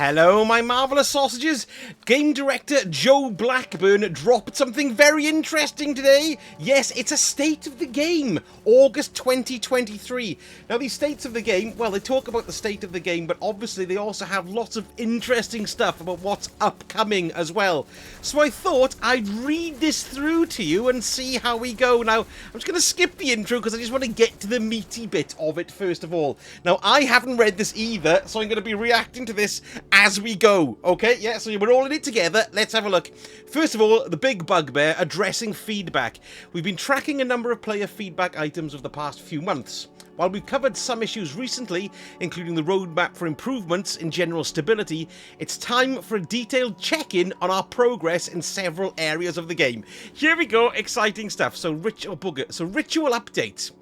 Hello, my marvellous sausages. Game director Joe Blackburn dropped something very interesting today. Yes, it's a state of the game, August 2023. Now, these states of the game, well, they talk about the state of the game, but obviously they also have lots of interesting stuff about what's upcoming as well. So I thought I'd read this through to you and see how we go. Now, I'm just going to skip the intro because I just want to get to the meaty bit of it first of all. Now, I haven't read this either, so I'm going to be reacting to this as we go. Okay, yeah, so we're all in it together. Let's have a look. First of all, the big bugbear, addressing feedback. We've been tracking a number of player feedback items over the past few months. While we've covered some issues recently, including the roadmap for improvements in general stability, it's time for a detailed check-in on our progress in several areas of the game. Here we go, exciting stuff. So ritual updates.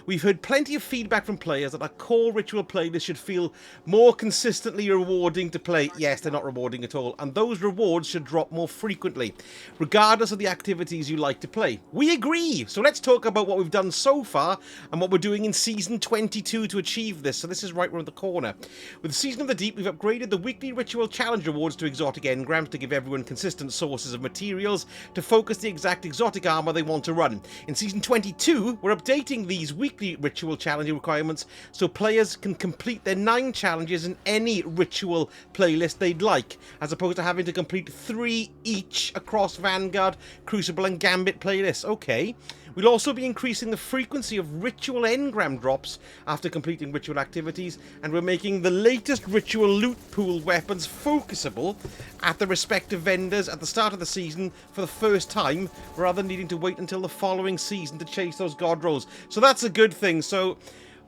We've heard plenty of feedback from players that our core ritual playlist should feel more consistently rewarding to play. Yes, they're not rewarding at all, and those rewards should drop more frequently, regardless of the activities you like to play. We agree! So let's talk about what we've done so far and what we're doing in Season 22 to achieve this. So this is right around the corner. With Season of the Deep, we've upgraded the weekly ritual challenge rewards to exotic engrams to give everyone consistent sources of materials to focus the exact exotic armor they want to run. In Season 22, we're updating these weekly ritual challenge requirements so players can complete their 9 challenges in any ritual playlist they'd like, as opposed to having to complete 3 each across Vanguard, Crucible and Gambit playlists. Okay. We'll also be increasing the frequency of ritual engram drops after completing ritual activities, and we're making the latest ritual loot pool weapons focusable at the respective vendors at the start of the season for the first time, rather than needing to wait until the following season to chase those god rolls. So that's a good thing. So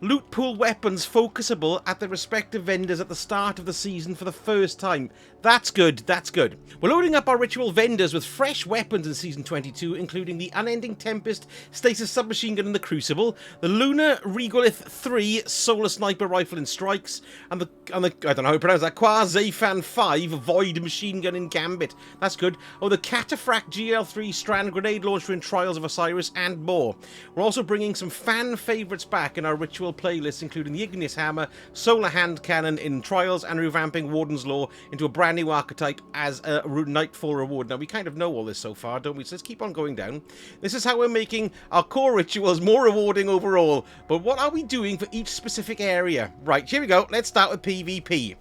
loot pool weapons focusable at the respective vendors at the start of the season for the first time. That's good, that's good. We're loading up our ritual vendors with fresh weapons in Season 22, including the Unending Tempest Stasis Submachine Gun in the Crucible, the Lunar Regolith 3 Solar Sniper Rifle in Strikes, and the I don't know how to pronounce that, Quazafan 5 Void Machine Gun in Gambit. That's good. Oh, the Cataphract GL3 Strand Grenade Launcher in Trials of Osiris, and more. We're also bringing some fan favourites back in our ritual playlists, including the Ignis Hammer, Solar Hand Cannon in Trials, and revamping Warden's Law into a brand new archetype as a Nightfall reward. Now, we kind of know all this so far, don't we? So let's keep on going down. This is how we're making our core rituals more rewarding overall. But what are we doing for each specific area? Right, here we go. Let's start with PvP.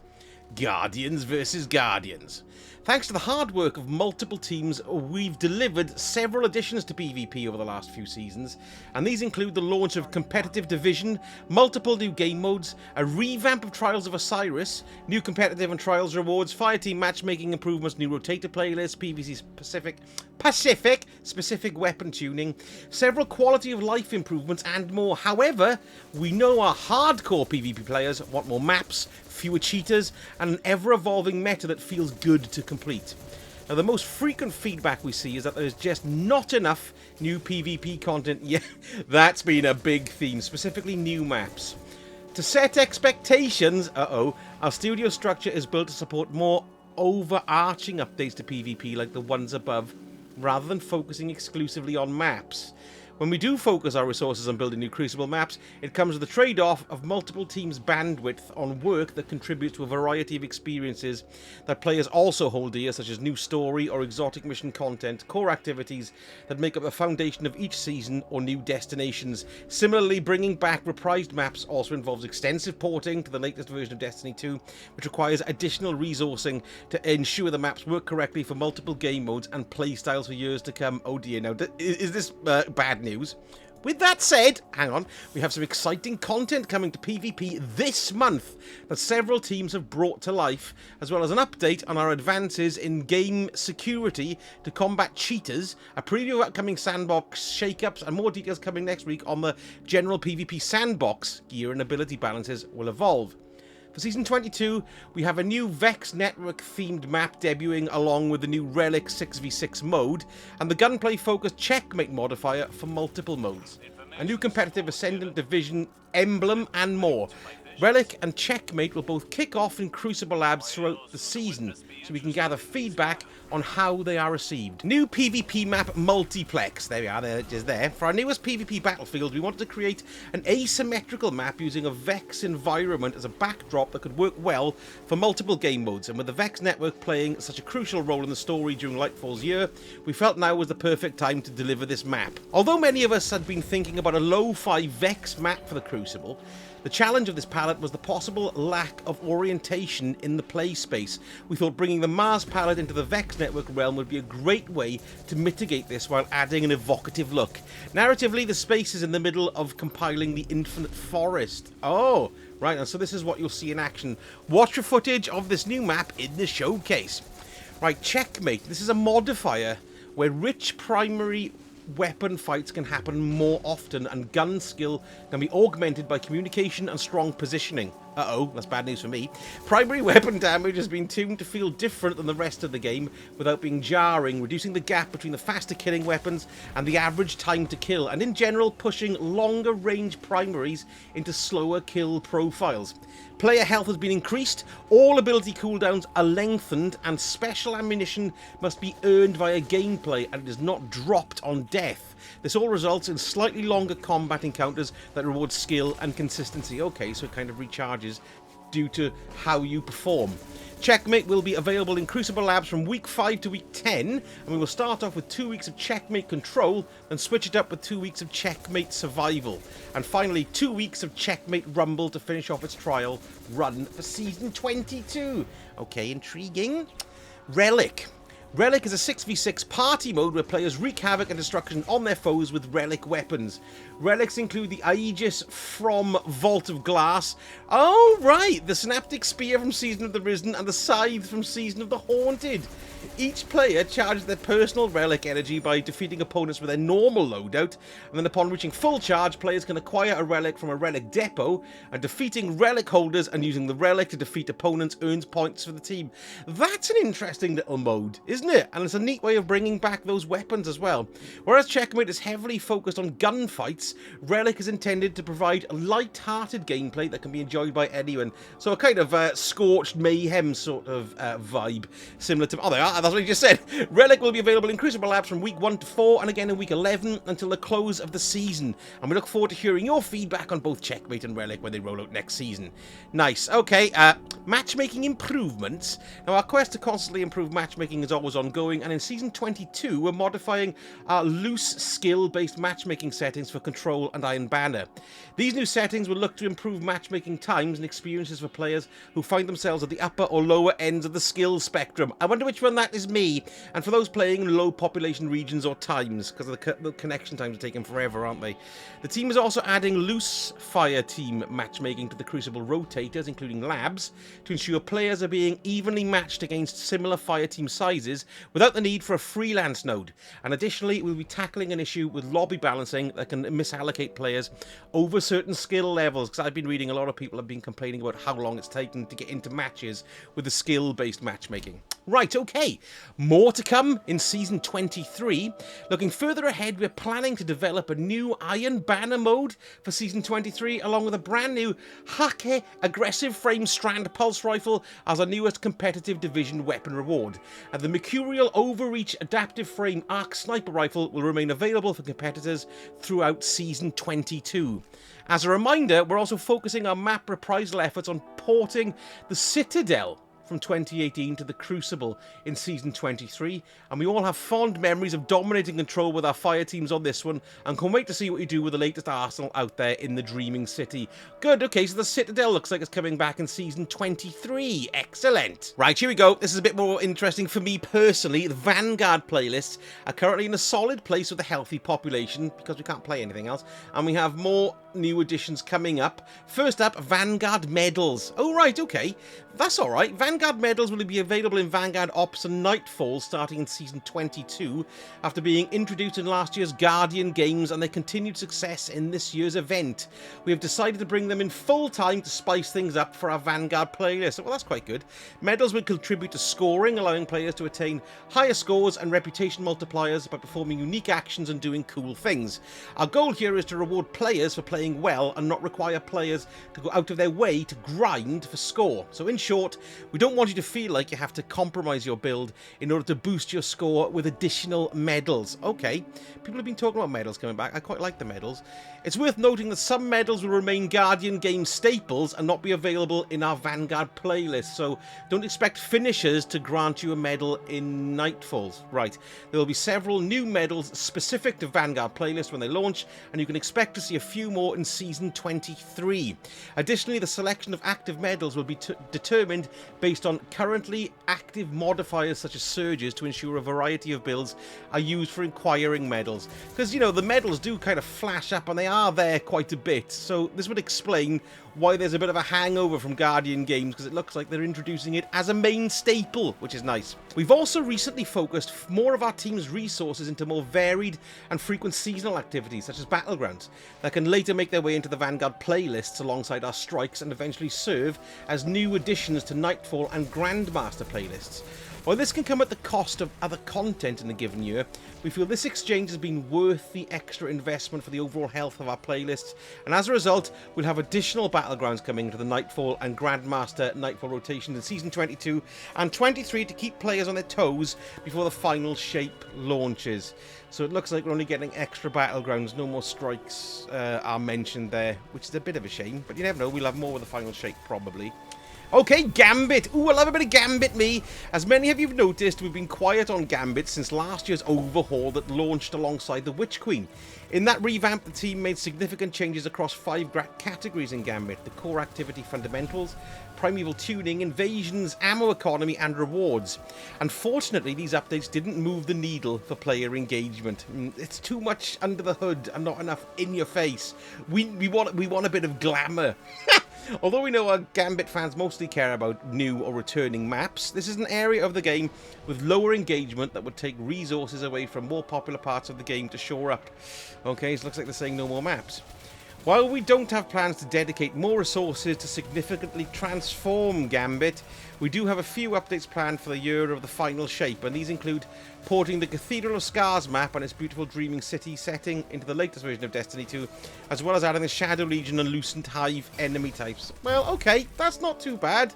Guardians versus Guardians. Thanks to the hard work of multiple teams, we've delivered several additions to PvP over the last few seasons, and these include the launch of Competitive Division, multiple new game modes, a revamp of Trials of Osiris, new competitive and Trials rewards, Fireteam matchmaking improvements, new rotator playlists, PvC specific weapon tuning, several quality of life improvements, and more. However, we know our hardcore PvP players want more maps, fewer cheaters, and an ever-evolving meta that feels good to complete. Now, the most frequent feedback we see is that there's just not enough new PvP content. Yeah, that's been a big theme, specifically new maps. To set expectations, our studio structure is built to support more overarching updates to PvP like the ones above, rather than focusing exclusively on maps. When we do focus our resources on building new Crucible maps, it comes with the trade-off of multiple teams' bandwidth on work that contributes to a variety of experiences that players also hold dear, such as new story or exotic mission content, core activities that make up the foundation of each season, or new destinations. Similarly, bringing back reprised maps also involves extensive porting to the latest version of Destiny 2, which requires additional resourcing to ensure the maps work correctly for multiple game modes and playstyles for years to come. Oh dear, now, is this bad news? With that said, hang on, we have some exciting content coming to PvP this month that several teams have brought to life, as well as an update on our advances in game security to combat cheaters, a preview of upcoming Sandbox shakeups, and more details coming next week on the general PvP Sandbox. Gear and ability balances will evolve. For Season 22, we have a new Vex Network-themed map debuting along with the new Relic 6v6 mode, and the gunplay-focused Checkmate modifier for multiple modes, a new competitive Ascendant Division emblem, and more. Relic and Checkmate will both kick off in Crucible Labs throughout the season, so we can gather feedback on how they are received. New PvP map Multiplex. There we are, there it is there. For our newest PvP battlefield, we wanted to create an asymmetrical map using a Vex environment as a backdrop that could work well for multiple game modes. And with the Vex network playing such a crucial role in the story during Lightfall's year, we felt now was the perfect time to deliver this map. Although many of us had been thinking about a lo-fi Vex map for the Crucible, the challenge of this palette was the possible lack of orientation in the play space. We thought bringing the Mars palette into the Vex network realm would be a great way to mitigate this while adding an evocative look. Narratively, the space is in the middle of compiling the Infinite Forest. Oh, right, and so this is what you'll see in action. Watch for footage of this new map in the showcase. Right, Checkmate. This is a modifier where rich primary weapon fights can happen more often, and gun skill can be augmented by communication and strong positioning. Uh-oh, that's bad news for me. Primary weapon damage has been tuned to feel different than the rest of the game without being jarring, reducing the gap between the faster killing weapons and the average time to kill, and in general pushing longer range primaries into slower kill profiles. Player health has been increased, all ability cooldowns are lengthened, and special ammunition must be earned via gameplay and it is not dropped on death. This all results in slightly longer combat encounters that reward skill and consistency. Okay, so it kind of recharges due to how you perform. Checkmate will be available in Crucible Labs from week 5 to week 10, and we will start off with 2 weeks of Checkmate Control, then switch it up with 2 weeks of Checkmate Survival, and finally 2 weeks of Checkmate Rumble to finish off its trial run for Season 22. Okay, intriguing. Relic. Relic is a 6v6 party mode where players wreak havoc and destruction on their foes with relic weapons. Relics include the Aegis from Vault of Glass. Oh, right! The Synaptic Spear from Season of the Risen and the Scythe from Season of the Haunted. Each player charges their personal relic energy by defeating opponents with their normal loadout, and then upon reaching full charge, players can acquire a relic from a relic depot, and defeating relic holders and using the relic to defeat opponents earns points for the team. That's an interesting little mode, isn't it? And it's a neat way of bringing back those weapons as well. Whereas Checkmate is heavily focused on gunfights, Relic is intended to provide a light-hearted gameplay that can be enjoyed by anyone. So a kind of Scorched Mayhem sort of vibe, similar to... Oh, they are, that's what you just said. Relic will be available in Crucible Labs from week 1 to 4, and again in week 11 until the close of the season. And we look forward to hearing your feedback on both Checkmate and Relic when they roll out next season. Nice. Okay, matchmaking improvements. Now, our quest to constantly improve matchmaking is always ongoing, and in Season 22, we're modifying our loose skill-based matchmaking settings for Control and Iron Banner. These new settings will look to improve matchmaking times and experiences for players who find themselves at the upper or lower ends of the skill spectrum. I wonder which one that is me, and for those playing in low population regions or times, because the connection times are taking forever, aren't they? The team is also adding loose fire team matchmaking to the Crucible rotators, including labs, to ensure players are being evenly matched against similar fire team sizes without the need for a freelance node. And additionally, we'll be tackling an issue with lobby balancing that can misallocate players over certain skill levels, because I've been reading a lot of people have been complaining about how long it's taken to get into matches with the skill-based matchmaking. Right, okay, more to come in Season 23. Looking further ahead, we're planning to develop a new Iron Banner mode for Season 23, along with a brand new Hake Aggressive Frame Strand Pulse Rifle as our newest competitive division weapon reward. And the Mercurial Overreach Adaptive Frame Arc Sniper Rifle will remain available for competitors throughout Season 22. As a reminder, we're also focusing our map reprisal efforts on porting the Citadel from 2018 to the Crucible in Season 23, and we all have fond memories of dominating Control with our fire teams on this one, and can't wait to see what you do with the latest arsenal out there in the Dreaming City. Good, okay, so the Citadel looks like it's coming back in Season 23. Excellent. Right, here we go. This is a bit more interesting for me personally. The Vanguard playlists are currently in a solid place with a healthy population, because we can't play anything else, and we have more new additions coming up. First up, Vanguard medals. Oh, right, okay. That's alright. Vanguard Vanguard medals will be available in Vanguard Ops and Nightfall starting in Season 22, after being introduced in last year's Guardian games and their continued success in this year's event. We have decided to bring them in full time to spice things up for our Vanguard playlist. Well, that's quite good. Medals will contribute to scoring, allowing players to attain higher scores and reputation multipliers by performing unique actions and doing cool things. Our goal here is to reward players for playing well and not require players to go out of their way to grind for score. So in short, we don't want you to feel like you have to compromise your build in order to boost your score with additional medals. Okay, people have been talking about medals coming back. I quite like the medals. It's worth noting that some medals will remain Guardian game staples and not be available in our Vanguard playlist, so don't expect finishers to grant you a medal in Nightfalls. Right, there will be several new medals specific to Vanguard playlist when they launch, and you can expect to see a few more in Season 23. Additionally, the selection of active medals will be determined based on currently active modifiers such as surges to ensure a variety of builds are used for acquiring medals. Because, you know, the medals do kind of flash up and they are there quite a bit, so this would explain why there's a bit of a hangover from Guardian games, because it looks like they're introducing it as a main staple, which is nice. We've also recently focused more of our team's resources into more varied and frequent seasonal activities, such as Battlegrounds, that can later make their way into the Vanguard playlists alongside our strikes and eventually serve as new additions to Nightfall and Grandmaster playlists. While this can come at the cost of other content in a given year, we feel this exchange has been worth the extra investment for the overall health of our playlists, and as a result, we'll have additional Battlegrounds coming into the Nightfall and Grandmaster Nightfall rotations in Season 22 and 23 to keep players on their toes before the final shape launches. So it looks like we're only getting extra Battlegrounds, no more strikes are mentioned there, which is a bit of a shame, but you never know, we'll have more with the final shape probably. Okay, Gambit. Ooh, I love a bit of Gambit, me. As many of you have noticed, we've been quiet on Gambit since last year's overhaul that launched alongside the Witch Queen. In that revamp, the team made significant changes across 5 categories in Gambit: the core activity fundamentals, primeval tuning, invasions, ammo economy, and rewards. Unfortunately, these updates didn't move the needle for player engagement. It's too much under the hood and not enough in your face. We want a bit of glamour. Although we know our Gambit fans mostly care about new or returning maps, this is an area of the game with lower engagement that would take resources away from more popular parts of the game to shore up. Okay, so it looks like they're saying no more maps. While we don't have plans to dedicate more resources to significantly transform Gambit, we do have a few updates planned for the year of the final shape, and these include porting the Cathedral of Scars map and its beautiful Dreaming City setting into the latest version of Destiny 2, as well as adding the Shadow Legion and Lucent Hive enemy types. Well, okay, that's not too bad.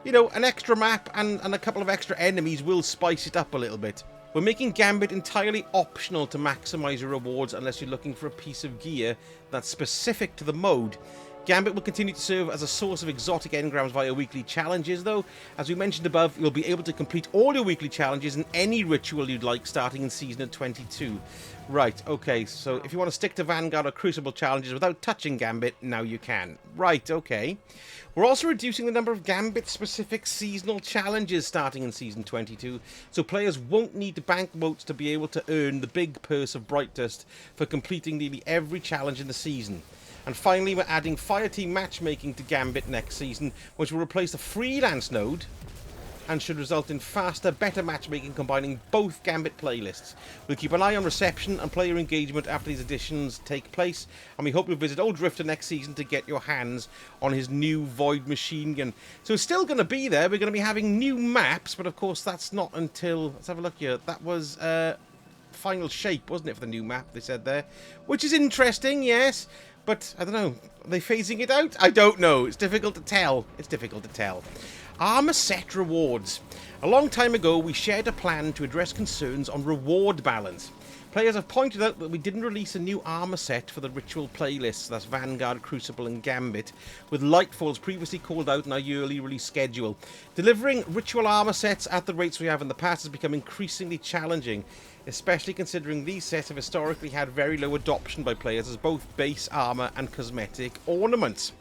You know, an extra map and a couple of extra enemies will spice it up a little bit. We're making Gambit entirely optional to maximise your rewards unless you're looking for a piece of gear that's specific to the mode. Gambit will continue to serve as a source of exotic engrams via weekly challenges, though. As we mentioned above, you'll be able to complete all your weekly challenges in any ritual you'd like starting in Season 22. Right, okay, so if you want to stick to Vanguard or Crucible challenges without touching Gambit, now you can. Right, okay. We're also reducing the number of Gambit-specific seasonal challenges starting in Season 22, so players won't need to bank votes to be able to earn the big purse of Bright Dust for completing nearly every challenge in the season. And finally, we're adding Fireteam Matchmaking to Gambit next season, which will replace the freelance node and should result in faster, better matchmaking combining both Gambit playlists. We'll keep an eye on reception and player engagement after these additions take place, and we hope you'll visit Old Drifter next season to get your hands on his new Void machine gun. So it's still going to be there. We're going to be having new maps, but of course that's not until... Let's have a look here. That was... final shape, wasn't it, for the new map, they said there. Which is interesting, yes. But, I don't know, are they phasing it out? I don't know. It's difficult to tell. It's difficult to tell. Armor set rewards. A long time ago, we shared a plan to address concerns on reward balance. Players have pointed out that we didn't release a new armor set for the ritual playlists, that's Vanguard, Crucible and Gambit, with Lightfalls previously called out in our yearly release schedule. Delivering ritual armor sets at the rates we have in the past has become increasingly challenging, especially considering these sets have historically had very low adoption by players as both base armor and cosmetic ornaments.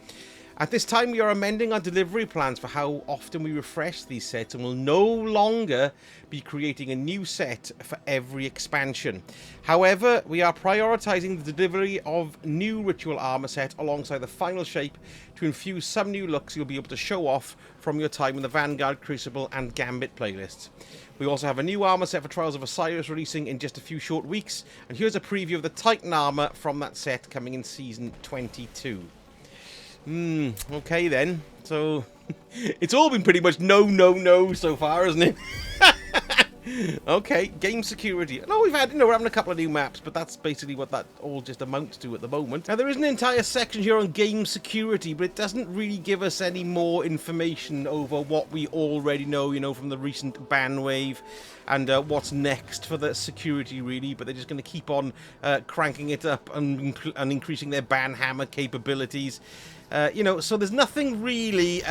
At this time, we are amending our delivery plans for how often we refresh these sets and will no longer be creating a new set for every expansion. However, we are prioritizing the delivery of new ritual armor set alongside the final shape to infuse some new looks you'll be able to show off from your time in the Vanguard, Crucible and Gambit playlists. We also have a new armor set for Trials of Osiris releasing in just a few short weeks, and here's a preview of the Titan armor from that set coming in Season 22. Okay then. So, it's all been pretty much no so far, hasn't it? Okay, game security. No, we're having a couple of new maps, but that's basically what that all just amounts to at the moment. Now, there is an entire section here on game security, but it doesn't really give us any more information over what we already know, from the recent ban wave and what's next for the security, really. But they're just going to keep on cranking it up and increasing their ban hammer capabilities. So there's nothing really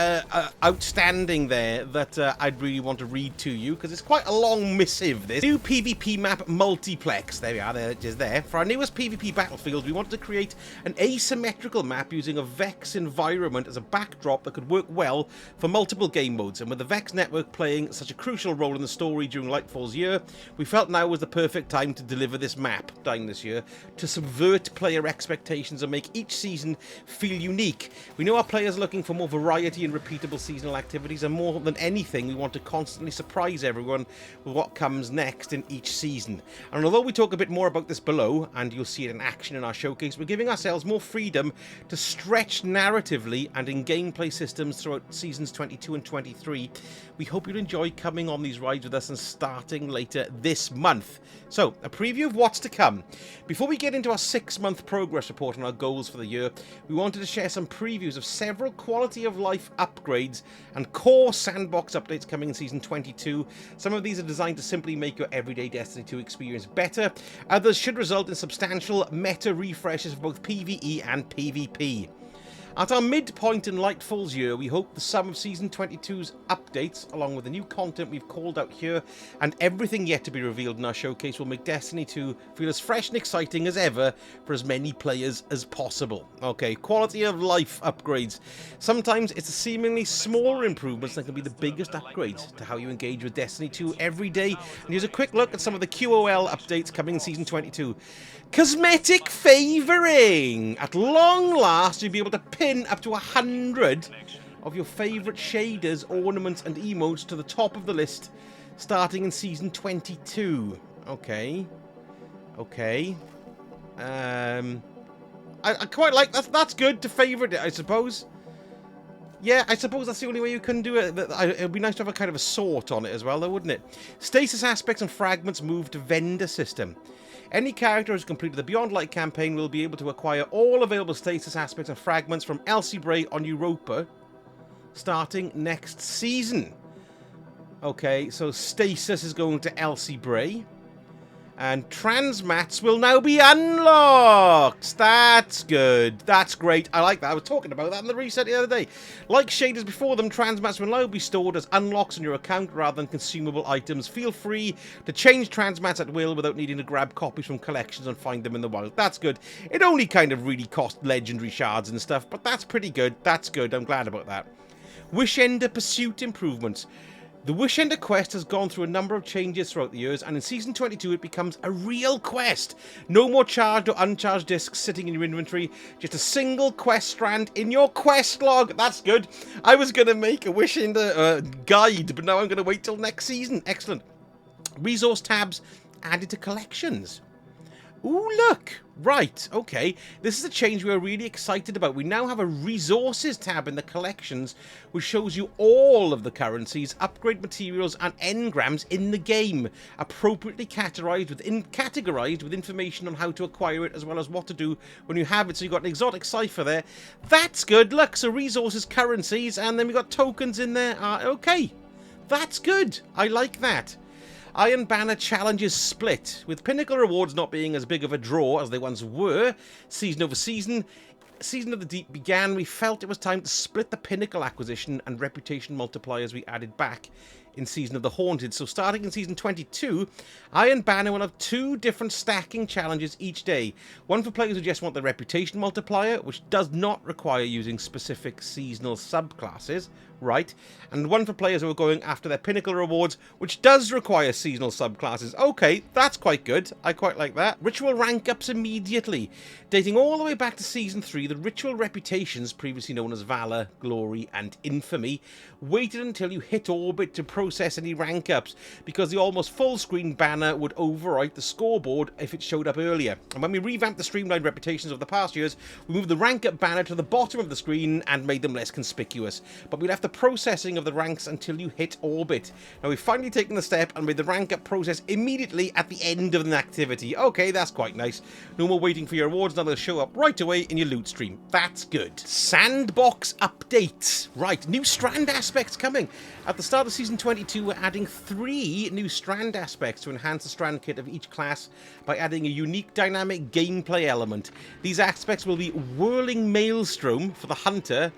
outstanding there that I'd really want to read to you, because it's quite a long missive, this. New PvP map multiplex. There we are, there it is there. For our newest PvP battlefield, we wanted to create an asymmetrical map using a Vex environment as a backdrop that could work well for multiple game modes. And with the Vex network playing such a crucial role in the story during Lightfall's year, we felt now was the perfect time to deliver this map during this year to subvert player expectations and make each season feel unique. We know our players are looking for more variety and repeatable seasonal activities, and more than anything, we want to constantly surprise everyone with what comes next in each season. And although we talk a bit more about this below, and you'll see it in action in our showcase, we're giving ourselves more freedom to stretch narratively and in gameplay systems throughout seasons 22 and 23. We hope you'll enjoy coming on these rides with us and starting later this month. So, a preview of what's to come. Before we get into our 6-month progress report and our goals for the year, we wanted to share some previews of several quality of life upgrades and core Sandbox updates coming in Season 22. Some of these are designed to simply make your everyday Destiny 2 experience better. Others should result in substantial meta refreshes for both PvE and PvP. At our midpoint in Lightfall's year, we hope the sum of Season 22's updates, along with the new content we've called out here, and everything yet to be revealed in our showcase, will make Destiny 2 feel as fresh and exciting as ever for as many players as possible. Okay, quality of life upgrades. Sometimes it's the seemingly smaller improvements that can be the biggest upgrades to how you engage with Destiny 2 every day. And here's a quick look at some of the QOL updates coming in Season 22. Cosmetic favouring! At long last, you'll be able to pin up to 100 of your favourite shaders, ornaments and emotes to the top of the list, starting in Season 22. Okay. I quite like that. That's good to favourite it, I suppose. Yeah, I suppose that's the only way you can do it. It would be nice to have a kind of a sort on it as well, though, wouldn't it? Stasis aspects and fragments move to vendor system. Any character who's completed the Beyond Light campaign will be able to acquire all available stasis aspects and fragments from Elsie Bray on Europa, starting next season. Okay, so stasis is going to Elsie Bray. And transmats will now be unlocked. That's good. That's great. I like that. I was talking about that in the reset the other day. Like shaders before them, transmats will now be stored as unlocks on your account rather than consumable items. Feel free to change transmats at will without needing to grab copies from collections and find them in the wild. That's good. It only kind of really cost legendary shards and stuff, but that's pretty good. That's good. I'm glad about that. Wishender Pursuit improvements. The Wishender quest has gone through a number of changes throughout the years, and in Season 22 it becomes a real quest. No more charged or uncharged discs sitting in your inventory, just a single quest strand in your quest log. That's good. I was going to make a Wishender guide, but now I'm going to wait till next season. Excellent. Resource tabs added to collections. Ooh, look. Right, okay. This is a change we're really excited about. We now have a resources tab in the collections, which shows you all of the currencies, upgrade materials, and engrams in the game, appropriately categorized with information on how to acquire it, as well as what to do when you have it. So you've got an exotic cipher there. That's good. Look, so resources, currencies, and then we've got tokens in there. Okay, that's good. I like that. Iron Banner challenges split, with Pinnacle rewards not being as big of a draw as they once were, season over season. Season of the Deep began, we felt it was time to split the Pinnacle acquisition and reputation multipliers we added back in Season of the Haunted. So starting in Season 22, I and Banner will have 2 different stacking challenges each day. One for players who just want the reputation multiplier, which does not require using specific seasonal subclasses, right? And one for players who are going after their Pinnacle rewards, which does require seasonal subclasses. Okay, that's quite good. I quite like that. Ritual rank ups immediately. Dating all the way back to Season 3, the ritual reputations, previously known as Valor, Glory, and Infamy, waited until you hit orbit to process any rank ups, because the almost full screen banner would overwrite the scoreboard if it showed up earlier. And when we revamped the streamlined reputations of the past years, we moved the rank up banner to the bottom of the screen and made them less conspicuous. But we left the processing of the ranks until you hit orbit. Now we've finally taken the step and made the rank up process immediately at the end of an activity. Okay, that's quite nice. No more waiting for your awards, now they'll show up right away in your loot stream. That's good. Sandbox update. Right, new strand aspects coming. At the start of Season 22, we're adding 3 new strand aspects to enhance the strand kit of each class by adding a unique dynamic gameplay element. These aspects will be Whirling Maelstrom for the Hunter,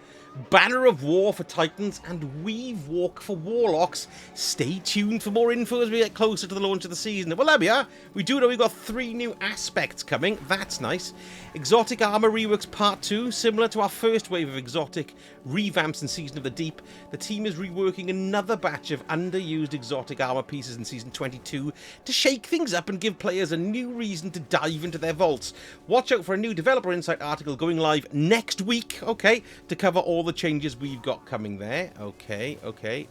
Banner of War for Titans, and Weave Walk for Warlocks. Stay tuned for more info as we get closer to the launch of the season. Well, there we are. We do know we've got 3 new aspects coming. That's nice. Exotic Armor Reworks Part 2. Similar to our first wave of exotic revamps in Season of the Deep, the team is reworking another batch of underused exotic armor pieces in Season 22 to shake things up and give players a new reason to dive into their vaults. Watch out for a new Developer Insight article going live next week, okay, to cover all the changes we've got coming there. Okay.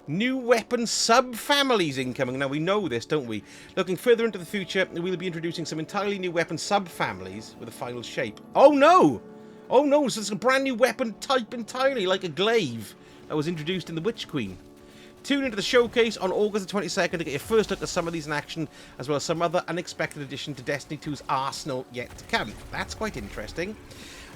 New weapon sub-families incoming. Now, we know this, don't we? Looking further into the future, we'll be introducing some entirely new weapon sub-families with a final shape. Oh, no! Oh, no, so it's a brand new weapon type entirely, like a glaive that was introduced in the Witch Queen. Tune into the showcase on August the 22nd to get your first look at some of these in action, as well as some other unexpected addition to Destiny 2's arsenal yet to come. That's quite interesting.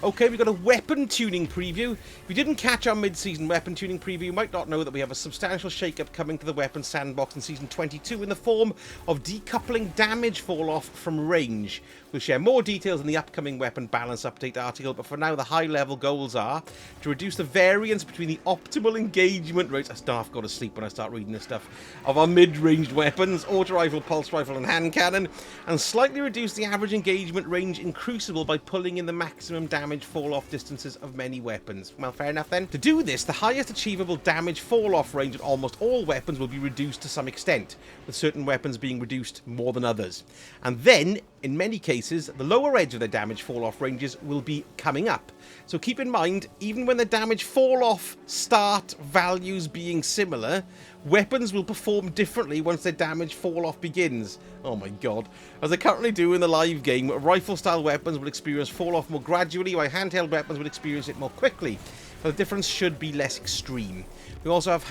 Okay, we've got a weapon tuning preview. If you didn't catch our mid-season weapon tuning preview, you might not know that we have a substantial shake-up coming to the weapon sandbox in Season 22 in the form of decoupling damage fall-off from range. We'll share more details in the upcoming weapon balance update article, but for now the high-level goals are to reduce the variance between the optimal engagement rates— I start go to sleep when I start reading this stuff— of our mid-ranged weapons, auto-rifle, pulse rifle, and hand cannon, and slightly reduce the average engagement range in Crucible by pulling in the maximum damage fall-off distances of many weapons. Well, fair enough then. To do this, the highest achievable damage fall-off range of almost all weapons will be reduced to some extent, with certain weapons being reduced more than others. And then, in many cases, the lower edge of their damage fall-off ranges will be coming up. So keep in mind, even when the damage fall-off start values being similar, weapons will perform differently once their damage fall-off begins. Oh my god. As they currently do in the live game, rifle-style weapons will experience fall-off more gradually, while handheld weapons will experience it more quickly. But the difference should be less extreme. We also have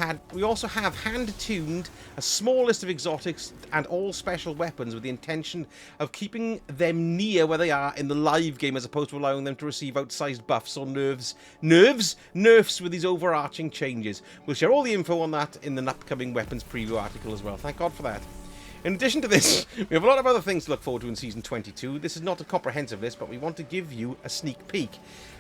hand-tuned a small list of exotics and all special weapons with the intention of keeping them near where they are in the live game, as opposed to allowing them to receive outsized buffs or nerfs with these overarching changes. We'll share all the info on that in an upcoming weapons preview article as well. Thank God for that. In addition to this, we have a lot of other things to look forward to in Season 22. This is not a comprehensive list, but we want to give you a sneak peek.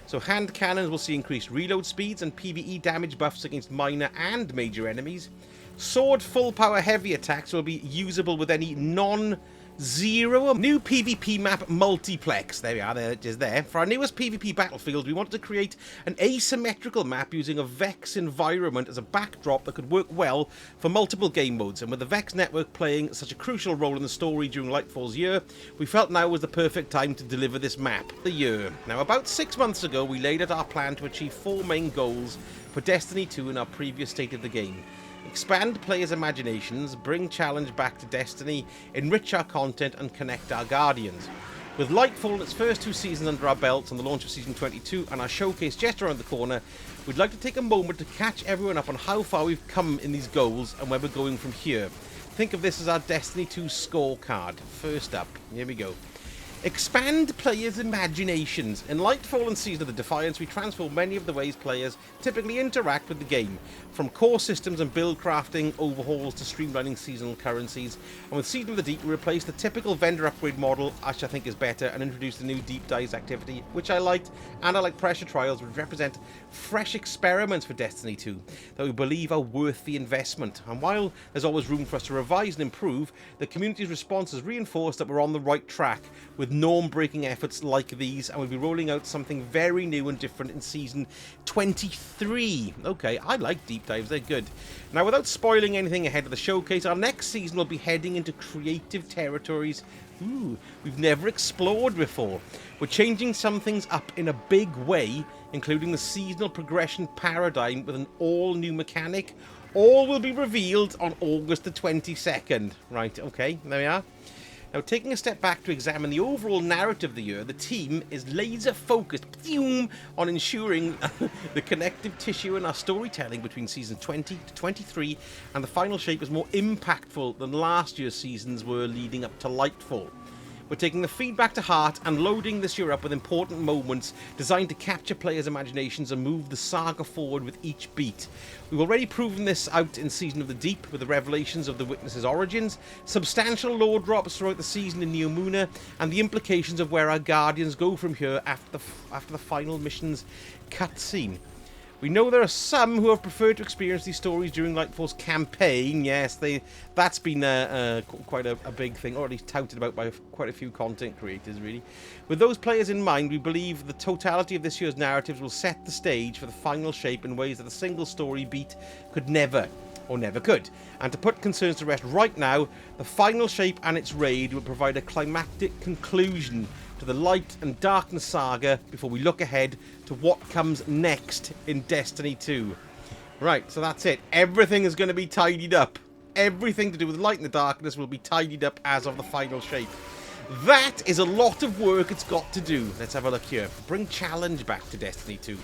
So hand cannons will see increased reload speeds and PvE damage buffs against minor and major enemies. Sword full power heavy attacks will be usable with any non-zero. New PvP map multiplex. There we are, there it is there. For our newest PvP battlefield, we wanted to create an asymmetrical map using a Vex environment as a backdrop that could work well for multiple game modes. And with the Vex network playing such a crucial role in the story during Lightfall's year, we felt now was the perfect time to deliver this map. The year. Now, about 6 months ago, we laid out our plan to achieve 4 main goals for Destiny 2 in our previous state of the game. Expand players' imaginations, bring challenge back to Destiny, enrich our content, and connect our Guardians. With Lightfall in its first 2 seasons under our belts and the launch of Season 22 and our showcase just around the corner, we'd like to take a moment to catch everyone up on how far we've come in these goals and where we're going from here. Think of this as our Destiny 2 scorecard. First up, here we go. Expand players' imaginations. In Lightfall and Season of the Defiance, we transform many of the ways players typically interact with the game, from core systems and build crafting overhauls to streamlining seasonal currencies. And with Season of the Deep, we replace the typical vendor upgrade model, which I think is better, and introduce the new Deep Dives activity, which I liked, and I like Pressure Trials, which represent fresh experiments for Destiny 2 that we believe are worth the investment. And while there's always room for us to revise and improve, the community's response has reinforced that we're on the right track with norm-breaking efforts like these, and we'll be rolling out something very new and different in Season 23. Okay, I like deep dives, they're good. Now, without spoiling anything ahead of the showcase, our next season will be heading into creative territories we've never explored before. We're changing some things up in a big way, including the seasonal progression paradigm with an all-new mechanic. All will be revealed on August the 22nd. Right, okay, there we are. Now, taking a step back to examine the overall narrative of the year, the team is laser-focused on ensuring the connective tissue in our storytelling between Season 20 to 23 and the final shape is more impactful than last year's seasons were leading up to Lightfall. We're taking the feedback to heart and loading this year up with important moments designed to capture players' imaginations and move the saga forward with each beat. We've already proven this out in Season of the Deep with the revelations of the Witness's origins, substantial lore drops throughout the season in Neomuna, and the implications of where our Guardians go from here after the final mission's cutscene. We know there are some who have preferred to experience these stories during Lightfall's campaign. Yes, that's been quite a big thing, or at least touted about by quite a few content creators, really. With those players in mind, we believe the totality of this year's narratives will set the stage for the final shape in ways that a single story beat could never, or never could. And to put concerns to rest right now, the final shape and its raid will provide a climactic conclusion to the Light and Darkness saga before we look ahead to what comes next in Destiny 2. Right, so that's it. Everything is going to be tidied up. Everything to do with Light and the Darkness will be tidied up as of the final shape. That is a lot of work it's got to do. Let's have a look here. Bring challenge back to Destiny 2.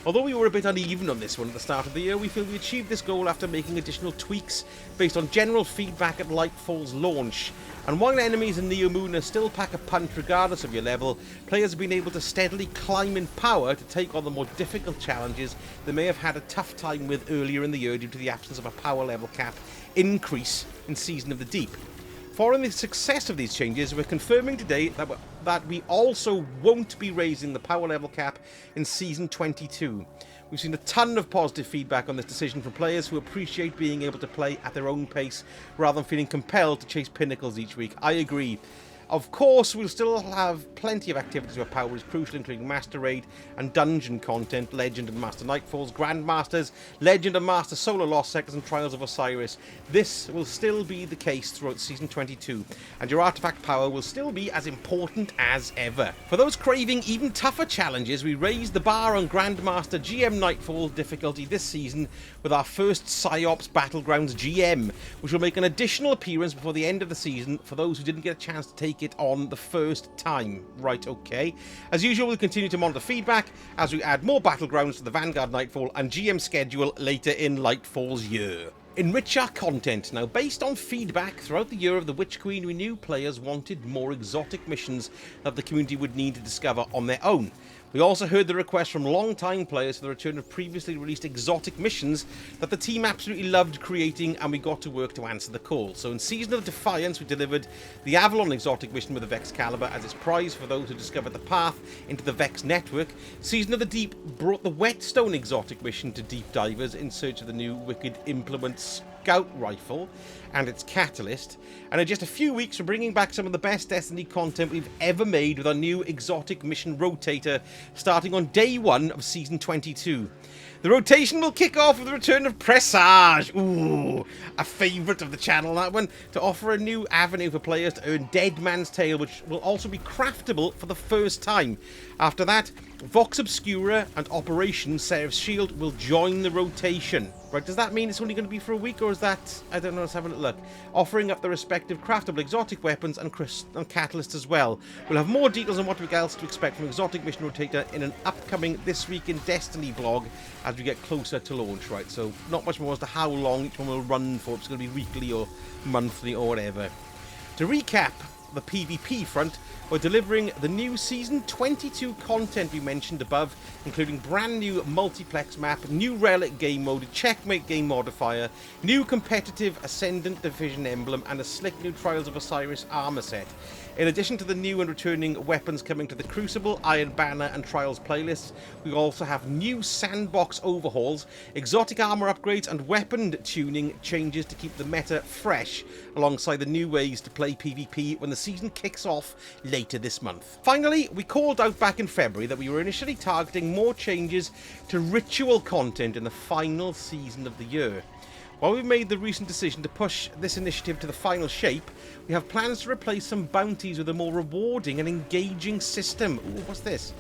Although we were a bit uneven on this one at the start of the year, we feel we achieved this goal after making additional tweaks based on general feedback at Lightfall's launch. And while enemies in Neomuna still pack a punch regardless of your level, players have been able to steadily climb in power to take on the more difficult challenges they may have had a tough time with earlier in the year due to the absence of a power level cap increase in Season of the Deep. Following the success of these changes, we're confirming today that we also won't be raising the power level cap in Season 22. We've seen a ton of positive feedback on this decision from players who appreciate being able to play at their own pace rather than feeling compelled to chase pinnacles each week. I agree. Of course, we'll still have plenty of activities where power is crucial, including Master Raid and Dungeon content, Legend and Master Nightfalls, Grandmasters, Legend and Master Solar Lost Sectors, and Trials of Osiris. This will still be the case throughout Season 22, and your artifact power will still be as important as ever. For those craving even tougher challenges, we raised the bar on Grandmaster GM Nightfall difficulty this season with our first PsyOps Battlegrounds GM, which will make an additional appearance before the end of the season for those who didn't get a chance to take it on the first time. Right, okay. As usual, we'll continue to monitor feedback as we add more battlegrounds to the Vanguard Nightfall and GM schedule later in Lightfall's year. Enrich our content. Now, based on feedback throughout the year of the Witch Queen, we knew players wanted more exotic missions that the community would need to discover on their own. We also heard the request from long-time players for the return of previously released exotic missions that the team absolutely loved creating, and we got to work to answer the call. So in Season of Defiance, we delivered the Avalon exotic mission with the Vex Caliber as its prize for those who discovered the path into the Vex network. Season of the Deep brought the Whetstone exotic mission to deep divers in search of the new Wicked Implement Scout Rifle and its catalyst. And in just a few weeks, we're bringing back some of the best Destiny content we've ever made with our new exotic mission rotator starting on day 1 of Season 22. The rotation will kick off with the return of Presage. Ooh, a favourite of the channel, that one, to offer a new avenue for players to earn Dead Man's Tale, which will also be craftable for the first time. After that, Vox Obscura and Operation Seraph's Shield will join the rotation. Right, does that mean it's only going to be for a week, or is that... I don't know, let's have a look. Offering up the respective craftable exotic weapons and catalysts as well. We'll have more details on what else to expect from Exotic Mission Rotator in an upcoming This Week in Destiny vlog as we get closer to launch, right? So not much more as to how long each one will run for. It's going to be weekly or monthly or whatever. To recap, the PvP front, we're delivering the new Season 22 content we mentioned above, including brand new multiplex map, new relic game mode, checkmate game modifier, new competitive Ascendant Division emblem, and a slick new Trials of Osiris armor set. In addition to the new and returning weapons coming to the Crucible, Iron Banner, and Trials playlists, we also have new Sandbox overhauls, exotic armor upgrades, and weapon tuning changes to keep the meta fresh, alongside the new ways to play PvP when the season kicks off later this month. Finally, we called out back in February that we were initially targeting more changes to ritual content in the final season of the year. While we've made the recent decision to push this initiative to the final shape, we have plans to replace some bounties with a more rewarding and engaging system. Ooh, what's this?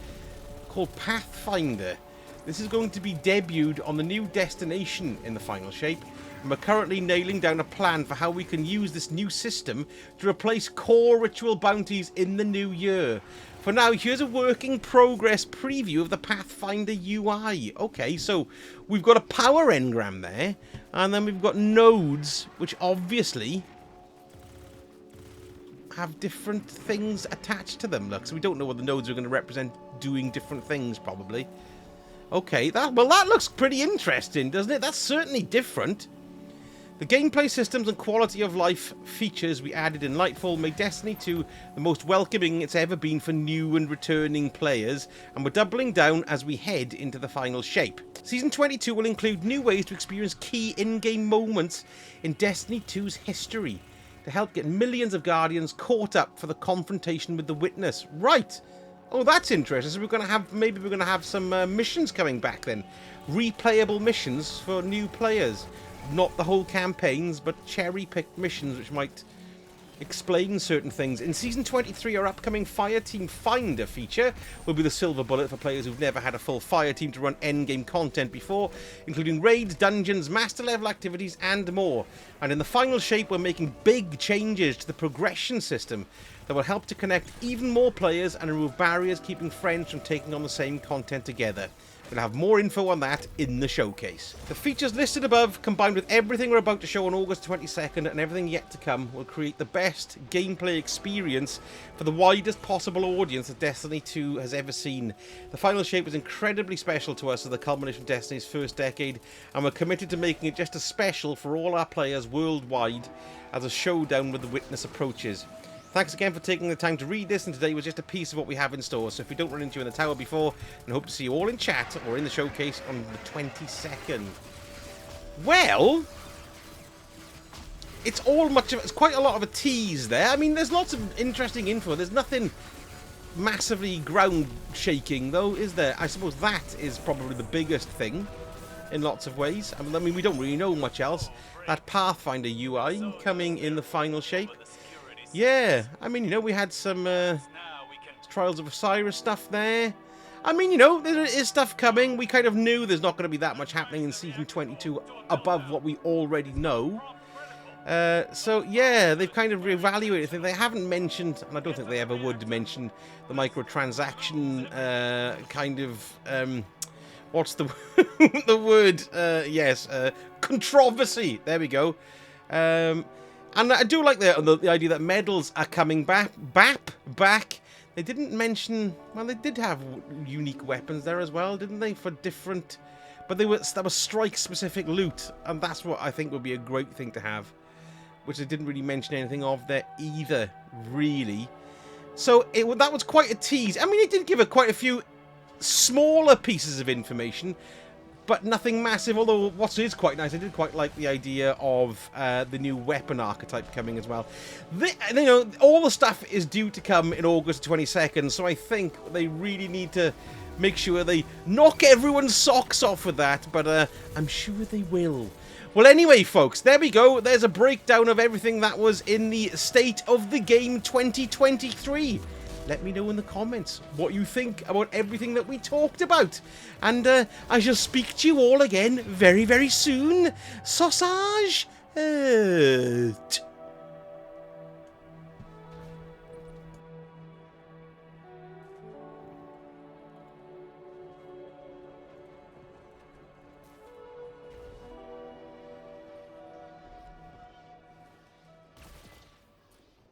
Called Pathfinder. This is going to be debuted on the new destination in the final shape, and we're currently nailing down a plan for how we can use this new system to replace core ritual bounties in the new year. For now, here's a working progress preview of the Pathfinder UI. Okay, so we've got a power engram there, and then we've got nodes, which obviously have different things attached to them. Look, so we don't know what the nodes are going to represent doing different things, probably. Okay, that looks pretty interesting, doesn't it? That's certainly different. The gameplay systems and quality of life features we added in Nightfall made Destiny 2 the most welcoming it's ever been for new and returning players, and we're doubling down as we head into the final shape. Season 22 will include new ways to experience key in-game moments in Destiny 2's history to help get millions of Guardians caught up for the confrontation with the Witness. Right! Oh, that's interesting. So maybe we're gonna have some missions coming back then. Replayable missions for new players. Not the whole campaigns, but cherry-picked missions which might explain certain things. In Season 23, our upcoming Fireteam Finder feature will be the silver bullet for players who've never had a full Fireteam to run endgame content before, including raids, dungeons, master-level activities, and more. And in the final shape, we're making big changes to the progression system that will help to connect even more players and remove barriers keeping friends from taking on the same content together. We'll have more info on that in the showcase. The features listed above, combined with everything we're about to show on August 22nd and everything yet to come, will create the best gameplay experience for the widest possible audience that Destiny 2 has ever seen. The final shape is incredibly special to us as the culmination of Destiny's first decade, and we're committed to making it just as special for all our players worldwide as a showdown with the Witness approaches. Thanks again for taking the time to read this, and today was just a piece of what we have in store. So if we don't run into you in the tower before, and hope to see you all in chat or in the showcase on the 22nd. Well, it's quite a lot of a tease there. I mean, there's lots of interesting info. There's nothing massively ground shaking though, is there? I suppose that is probably the biggest thing in lots of ways. I mean, we don't really know much else. That Pathfinder UI coming in the final shape. Yeah, I mean, you know, we had some Trials of Osiris stuff there. I mean, you know, there is stuff coming. We kind of knew there's not going to be that much happening in Season 22 above what we already know. So, yeah, they've kind of reevaluated things. They haven't mentioned, and I don't think they ever would mention, the microtransaction kind of... what's the, the word? Yes, controversy. There we go. And I do like the idea that medals are coming back. They didn't mention... Well, they did have unique weapons there as well, didn't they? For different... But that was strike-specific loot. And that's what I think would be a great thing to have. Which they didn't really mention anything of there either, really. So that was quite a tease. I mean, it did give quite a few smaller pieces of information, but nothing massive. Although what is quite nice, I did quite like the idea of the new weapon archetype coming as well. You know, all the stuff is due to come in August 22nd, so I think they really need to make sure they knock everyone's socks off with that, but I'm sure they will. Well, anyway, folks, there we go. There's a breakdown of everything that was in the State of the Game 2023. Let me know in the comments what you think about everything that we talked about. And I shall speak to you all again very, very soon. Sausage!